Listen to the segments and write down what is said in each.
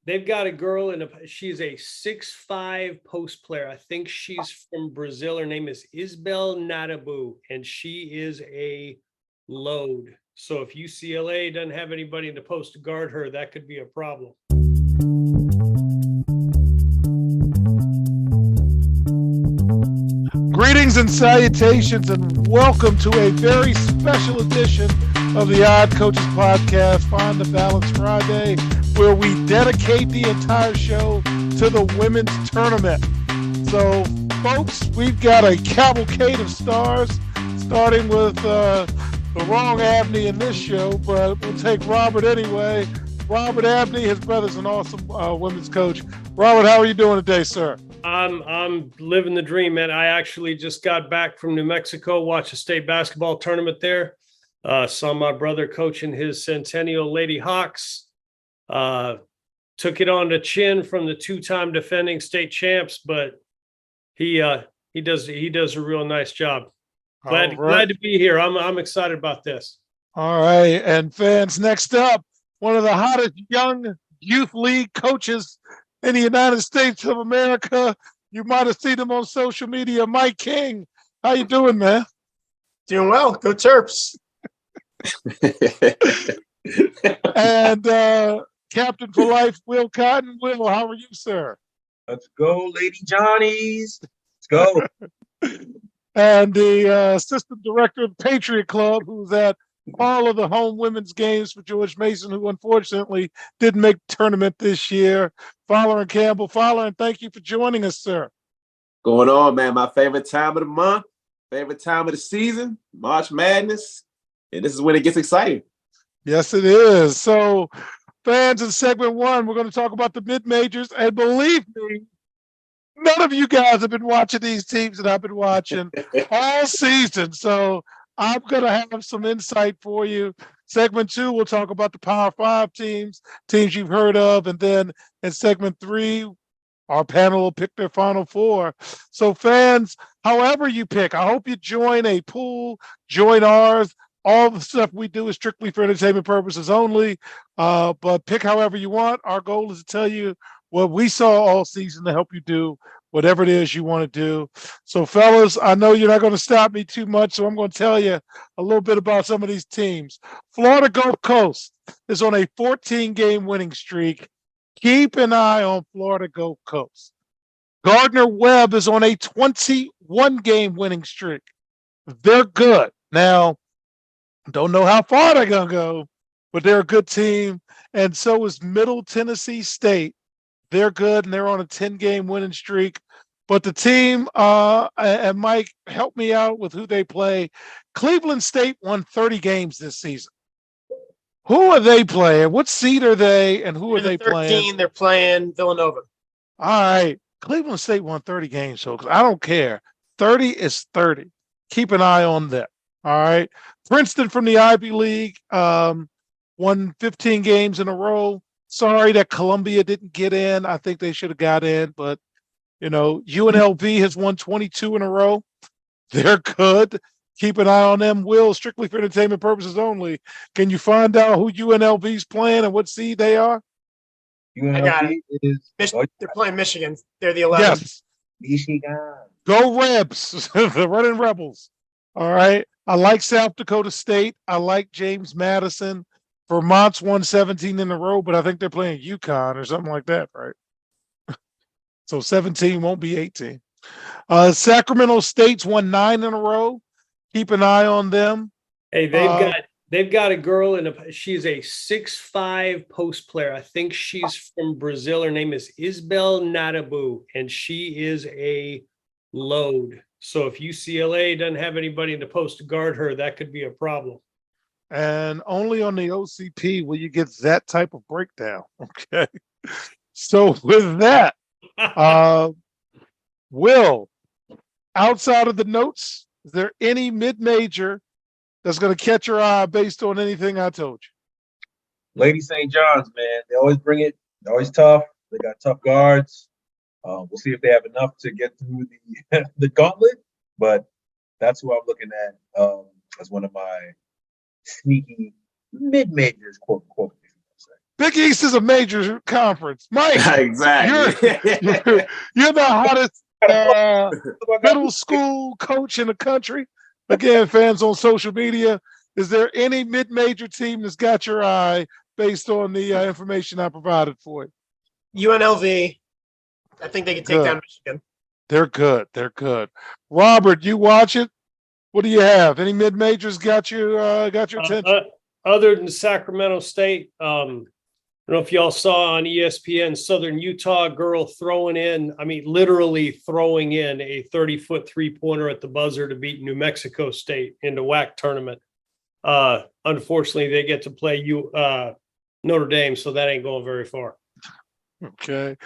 They've got a girl she's a 6'5" post player. I think she's from Brazil. Her name is Isbel Nadabu, and she is a load. So if UCLA doesn't have anybody in the post to guard her, that could be a problem. Greetings and salutations, and welcome to a very special edition of the Odd Coaches Podcast, Find the Balance Friday, where we dedicate the entire show to the women's tournament. So, folks, we've got a cavalcade of stars, starting with the wrong Abney in this show, but we'll take Robert anyway. Robert Abney, his brother's an awesome women's coach. Robert, how are you doing today, sir? I'm living the dream, man. I actually just got back from New Mexico, watched a state basketball tournament there. Saw my brother coaching his Centennial Lady Hawks. Took it on the chin from the two-time defending state champs, but he does a real nice job. Glad to be here. I'm excited about this. All right, and fans, next up, one of the hottest young youth league coaches in the United States of America. You might have seen him on social media, Mike King. How you doing, man? Doing well. Go Terps. And Captain for Life, Will Cotton. Will, how are you, sir? Let's go, Lady Johnnies. Let's go. And the assistant director of the Patriot Club, who's at all of the home women's games for George Mason, who unfortunately didn't make the tournament this year. Fowler and Campbell. Fowler, and thank you for joining us, sir. Going on, man. My favorite time of the month, favorite time of the season, March Madness. And this is when it gets exciting. Yes, it is. So, fans, in segment one, we're going to talk about the mid-majors. And believe me, none of you guys have been watching these teams that I've been watching all season. So, I'm going to have some insight for you. Segment two, we'll talk about the Power Five teams you've heard of. And then in segment three, our panel will pick their final four. So fans, however you pick, I hope you join a pool, join ours. All the stuff we do is strictly for entertainment purposes only. But pick however you want. Our goal is to tell you what we saw all season to help you do whatever it is you want to do. So, fellas, I know you're not going to stop me too much, so I'm going to tell you a little bit about some of these teams. Florida Gulf Coast is on a 14-game winning streak. Keep an eye on Florida Gulf Coast. Gardner-Webb is on a 21-game winning streak. They're good. Now, don't know how far they're going to go, but they're a good team. And so is Middle Tennessee State. They're good, and they're on a 10-game winning streak. But the team, and Mike, help me out with who they play. Cleveland State won 30 games this season. Who are they playing? What seed are they, and who are they playing? They're playing Villanova. All right. Cleveland State won 30 games, folks. I don't care. 30 is 30. Keep an eye on that. All right. Princeton from the Ivy League won 15 games in a row. Sorry that Columbia didn't get in. I think they should have got in, but, you know, UNLV has won 22 in a row. They're good. Keep an eye on them. Will, strictly for entertainment purposes only. Can you find out who UNLV's playing and what seed they are? I got it. They're playing Michigan. They're the 11th. Yes. Michigan. Go Rebs. The running Rebels. All right. I like South Dakota State. I like James Madison. Vermont's won 17 in a row, but I think they're playing UConn or something like that, right? So 17 won't be 18. Sacramento State's won 9 in a row. Keep an eye on them. Hey, they've got a girl she's a 6'5" post player. I think she's from Brazil. Her name is Isbel Nadabu, and she is a load. So if UCLA doesn't have anybody in the post to guard her, that could be a problem. And only on the OCP will you get that type of breakdown. Okay. So with that, Will, outside of the notes, is there any mid-major that's going to catch your eye based on anything I told you? Lady St. John's, man, they always bring it. They're always tough. They got tough guards. We'll see if they have enough to get through the gauntlet, but that's who I'm looking at as one of my sneaky mid-majors, quote unquote. Big East is a major conference. Mike, Exactly. you're the hottest middle school coach in the country. Again, fans on social media, is there any mid-major team that's got your eye based on the information I provided for you? UNLV. I think they can take Good. down Michigan. They're good. They're good. Robert, you watch it? What do you have? Any mid-majors got your attention? Other than Sacramento State, I don't know if y'all saw on ESPN, Southern Utah girl throwing in, I mean, literally throwing in a 30-foot three-pointer at the buzzer to beat New Mexico State in the WAC tournament. Unfortunately, they get to play Notre Dame, so that ain't going very far. Okay.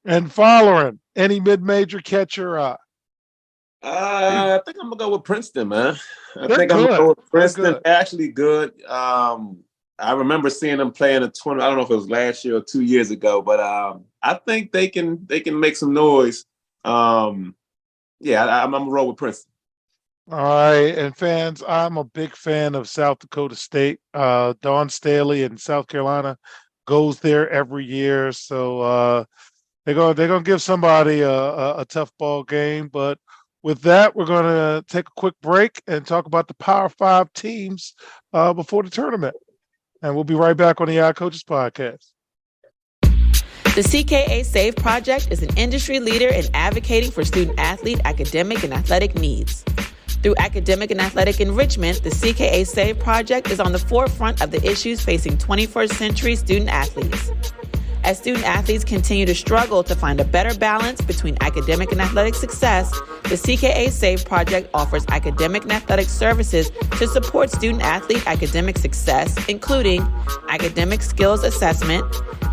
And following, any mid-major catch your eye? I think I'm gonna go with Princeton, man. I They're think I'm gonna go with good. Princeton. They're good. They're actually good. I remember seeing them play in a tournament. I don't know if it was last year or 2 years ago, but I think they can make some noise. I'm gonna roll with Princeton. All right. And fans, I'm a big fan of South Dakota State. Dawn Staley in South Carolina goes there every year. So they're gonna give somebody a tough ball game. But with that, we're gonna take a quick break and talk about the Power 5 teams before the tournament. And we'll be right back on the iCoaches podcast. The CKA SAVE Project is an industry leader in advocating for student-athlete, academic, and athletic needs. Through academic and athletic enrichment, the CKA SAVE Project is on the forefront of the issues facing 21st century student-athletes. As student-athletes continue to struggle to find a better balance between academic and athletic success, the CKA SAVE Project offers academic and athletic services to support student-athlete academic success, including academic skills assessment,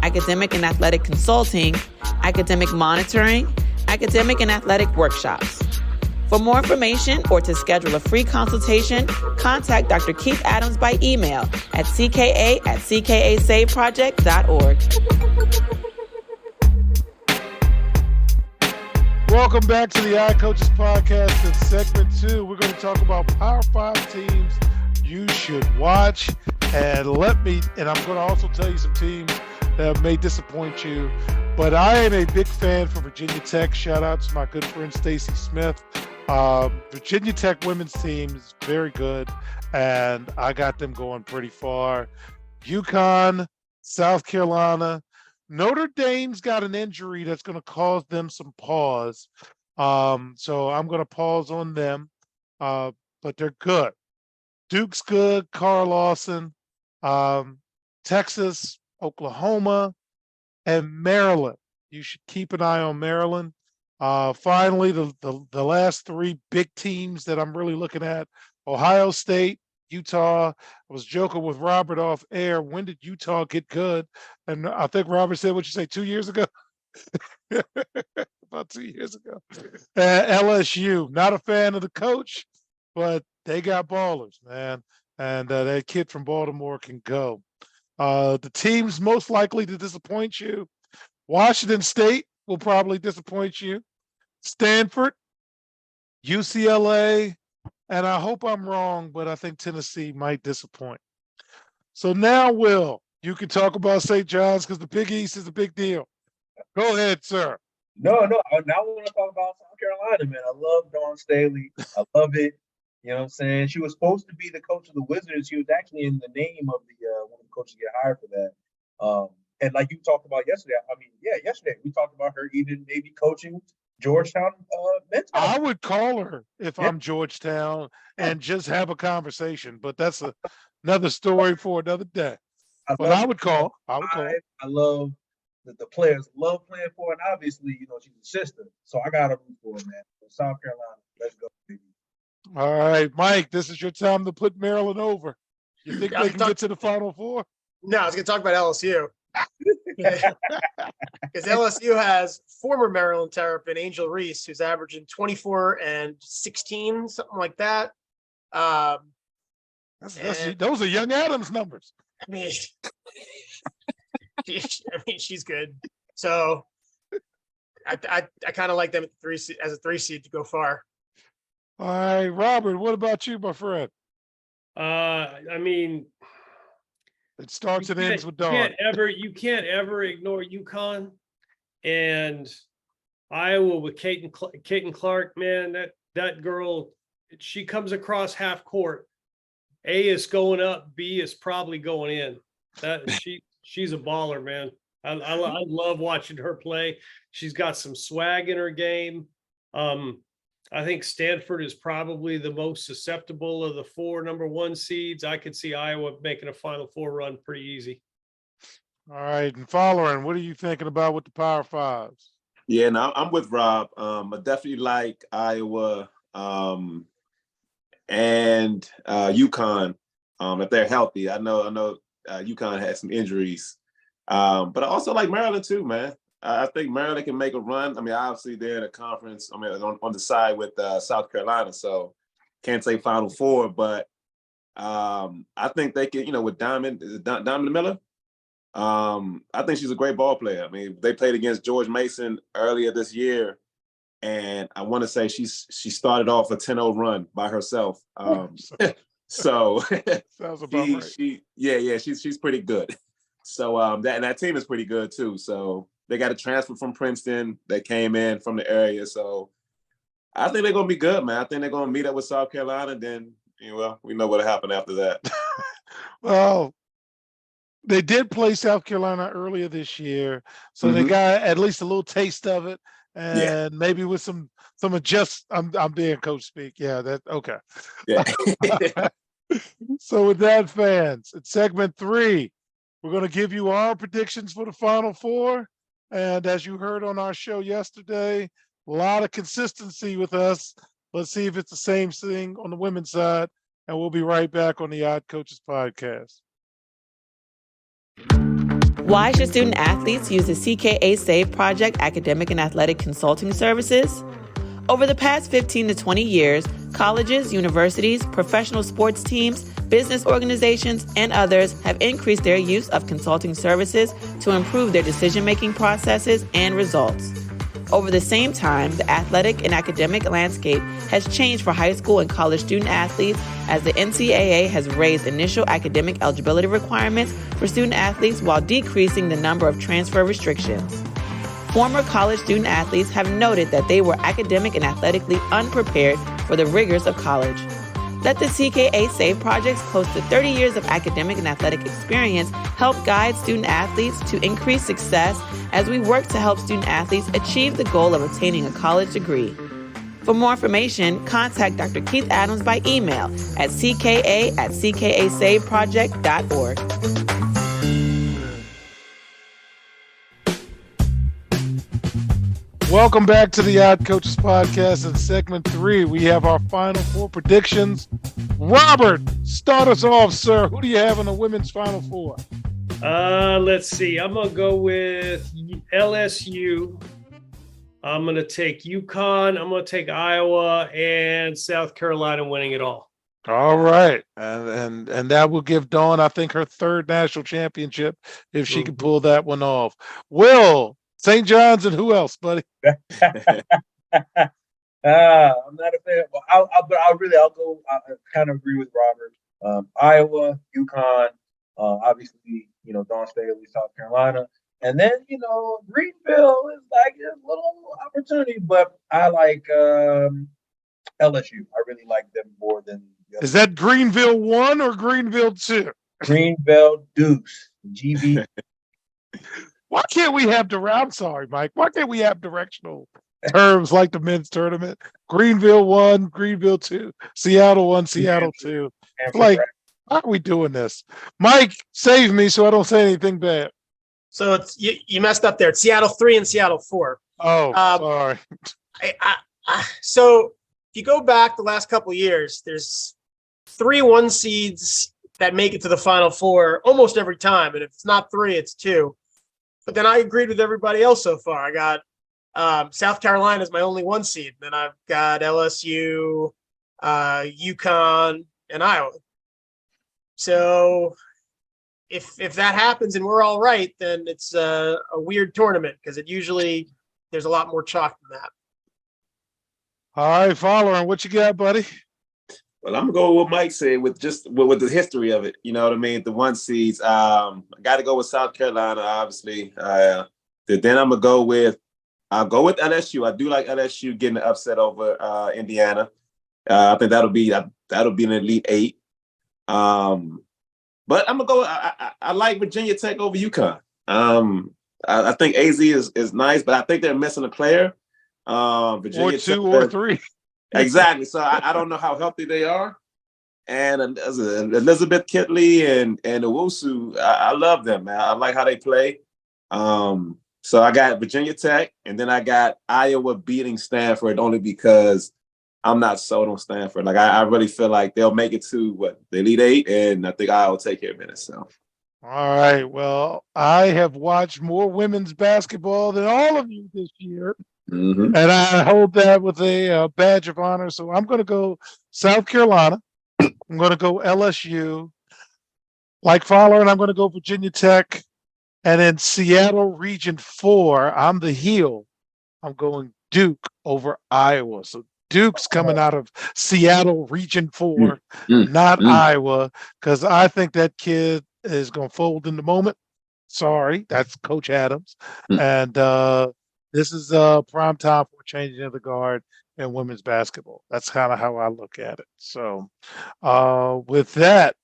academic and athletic consulting, academic monitoring, academic and athletic workshops. For more information or to schedule a free consultation, contact Dr. Keith Adams by email at cka@ckasaveproject.org. Welcome back to the iCoaches podcast in segment 2. We're going to talk about Power 5 teams you should watch. And I'm going to also tell you some teams that may disappoint you. But I am a big fan for Virginia Tech. Shout out to my good friend Stacy Smith. Virginia Tech women's team is very good, and I got them going pretty far. UConn, South Carolina, Notre Dame's got an injury that's going to cause them some pause. So I'm going to pause on them, but they're good. Duke's good, Carl Lawson, Texas, Oklahoma, and Maryland. You should keep an eye on Maryland. Finally, the last 3 big teams that I'm really looking at: Ohio State, Utah. I was joking with Robert off air. When did Utah get good? And I think Robert said, what you say, 2 years ago? About 2 years ago. LSU, not a fan of the coach, but they got ballers, man. And that kid from Baltimore can go. The teams most likely to disappoint you: Washington State will probably disappoint you, Stanford, UCLA, and I hope I'm wrong, but I think Tennessee might disappoint. So now, Will, you can talk about St. John's because the Big East is a big deal. Go ahead, sir. No. Now I want to talk about South Carolina, man. I love Dawn Staley. I love it. You know what I'm saying? She was supposed to be the coach of the Wizards. She was actually in the name of the one of the coaches get hired for that. And like you talked about yesterday, yesterday we talked about her even maybe coaching Georgetown men's. I would call her if I'm Georgetown and just have a conversation, but that's another story for another day. I would call. I love that the players love playing for her, and obviously, she's a sister. So I got to root for her, man. So South Carolina, let's go, baby. All right, Mike, this is your time to put Maryland over. You think they can get to the Final Four? No, I was going to talk about LSU. Because LSU has former Maryland Terrapin Angel Reese, who's averaging 24 and 16, something like that. Those are Young Adams numbers. I mean, she's good. So I kind of like them at as a 3 seed to go far. All right, Robert, what about you, my friend? I mean, It starts and ends with You Dawn. can't ever ignore UConn and Iowa with Caden Clark, man, that girl, she comes across half court. A is going up, B is probably going in. She's a baller, man. I love watching her play. She's got some swag in her game. I think Stanford is probably the most susceptible of the 4 number 1 seeds. I could see Iowa making a Final Four run pretty easy. All right, and following, what are you thinking about with the Power Fives? Yeah, no, I'm with Rob. I definitely like Iowa and UConn if they're healthy. I know UConn had some injuries, but I also like Maryland too, man. I think Maryland can make a run. I mean, obviously they're in a conference. I mean, on the side with South Carolina, so can't say Final Four, but I think they can. With Diamond Miller. I think she's a great ball player. I mean, they played against George Mason earlier this year, and I want to say she started off a 10-0 run by herself. So Sounds about right. she's pretty good. So that team is pretty good too. So they got a transfer from Princeton. They came in from the area. So I think they're gonna be good, man. I think they're gonna meet up with South Carolina. Then we know what'll happen after that. Well, they did play South Carolina earlier this year, so they got at least a little taste of it, and maybe with some adjust. I'm being coach speak. Yeah, that okay. Yeah. So with that, fans, in segment 3, we're going to give you our predictions for the Final Four, and as you heard on our show yesterday, a lot of consistency with us. Let's see if it's the same thing on the women's side, and we'll be right back on the Odd Coaches podcast. Why should student athletes use the CKA SAVE Project academic and athletic consulting services? Over the past 15 to 20 years, colleges, universities, professional sports teams, business organizations, and others have increased their use of consulting services to improve their decision-making processes and results. Over the same time, the athletic and academic landscape has changed for high school and college student athletes as the NCAA has raised initial academic eligibility requirements for student athletes while decreasing the number of transfer restrictions. Former college student athletes have noted that they were academic and athletically unprepared for the rigors of college. Let the CKA SAVE Project's close to 30 years of academic and athletic experience help guide student athletes to increase success as we work to help student athletes achieve the goal of obtaining a college degree. For more information, contact Dr. Keith Adams by email at cka@ckasaveproject.org. Welcome back to the Odd Coaches podcast. In segment 3, we have our Final Four predictions. Robert, start us off, sir. Who do you have in the women's Final Four? Let's see. I'm gonna go with LSU. I'm gonna take UConn. I'm gonna take Iowa and South Carolina winning it all. All right, and that will give Dawn, I think, her 3rd national championship if she can pull that one off. Will, St. John's, and who else, buddy? I'm not a fan. Well, I'll go. I kind of agree with Robert. Iowa, UConn, obviously, Dawn Staley, South Carolina, and then Greenville is like a little opportunity, but I like LSU. I really like them more than. Is that Greenville 1 or Greenville 2? Greenville Deuce, GB. Why can't we have I'm sorry, Mike. Why can't we have directional terms like the men's tournament? Greenville 1, Greenville 2, Seattle 1, Seattle 2. Like, why are we doing this? Mike, save me so I don't say anything bad. So it's you messed up there. It's Seattle 3 and Seattle 4. Oh, sorry. So if you go back the last couple of years, there's 3 1 seeds that make it to the Final Four almost every time. And if it's not 3, it's 2. But then I agreed with everybody else so far. I got South Carolina as my only 1 seed. Then I've got LSU, UConn, and Iowa. So if that happens and we're all right, then it's a weird tournament because there's a lot more chalk than that. All right, following. What you got, buddy? Well, I'm gonna go with what Mike said with with the history of it. You know what I mean? The 1 seeds. I got to go with South Carolina, obviously. Then I'm gonna go with. I'll go with LSU. I do like LSU getting the upset over Indiana. I think that'll be an Elite Eight. But I'm gonna go. I like Virginia Tech over UConn. I think AZ is nice, but I think they're missing a player. Virginia Or two Tech, or three. Exactly. So I don't know how healthy they are. And Elizabeth Kitley and Owusu, I love them, man. I like how they play. So I got Virginia Tech, and then I got Iowa beating Stanford only because I'm not sold on Stanford. Like I really feel like they'll make it to the Elite Eight, and I think Iowa will take care of it. So. All right. Well, I have watched more women's basketball than all of you this year. Mm-hmm. And I hold that with a badge of honor. So I'm going to go South Carolina. I'm going to go LSU. Like Fowler, and I'm going to go Virginia Tech. And then Seattle Region 4, I'm the heel. I'm going Duke over Iowa. So Duke's coming out of Seattle Region 4, not Iowa, because I think that kid is going to fold in the moment. Sorry, that's Coach Adams. And this is prime time for changing of the guard in women's basketball. That's kind of how I look at it. So with that,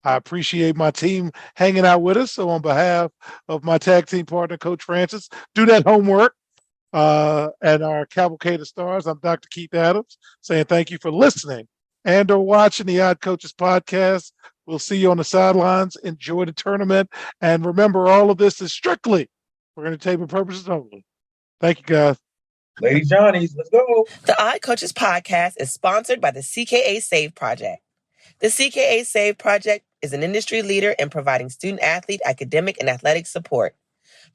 I appreciate my team hanging out with us. So on behalf of my tag team partner, Coach Francis, do that homework. And our Cavalcade of Stars, I'm Dr. Keith Adams, saying thank you for listening and or watching the Odd Coaches podcast. We'll see you on the sidelines. Enjoy the tournament. And remember, all of this is strictly for entertainment purposes only. Thank you, guys. Lady Johnny's, let's go. The Odd Coaches podcast is sponsored by the CKA Save Project. The CKA Save Project is an industry leader in providing student-athlete academic and athletic support.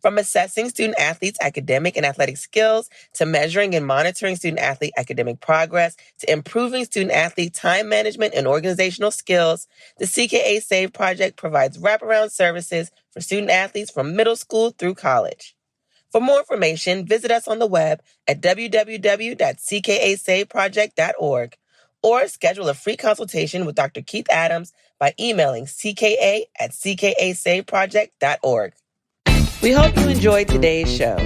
From assessing student-athletes' academic and athletic skills, to measuring and monitoring student-athlete academic progress, to improving student-athlete time management and organizational skills, the CKA Save Project provides wraparound services for student-athletes from middle school through college. For more information, visit us on the web at www.ckasaveproject.org or schedule a free consultation with Dr. Keith Adams by emailing cka@ckasaveproject.org. We hope you enjoyed today's show.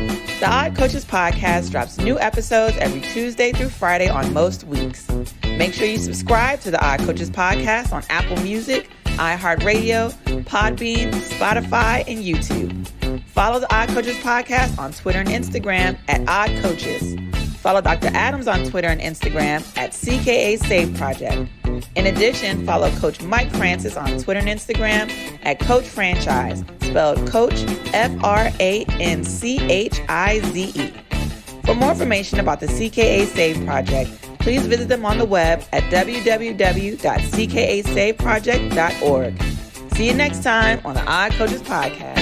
The Odd Coaches podcast drops new episodes every Tuesday through Friday on most weeks. Make sure you subscribe to the Odd Coaches podcast on Apple Music, iHeartRadio, Podbean, Spotify, and YouTube. Follow the Odd Coaches podcast on Twitter and Instagram at Odd Coaches. Follow Dr. Adams on Twitter and Instagram at CKA Save Project. In addition, follow Coach Mike Francis on Twitter and Instagram at Coach Franchise, spelled Coach FRANCHIZE. For more information about the CKA Save Project, please visit them on the web at www.ckasaveproject.org. See you next time on the Odd Coaches podcast.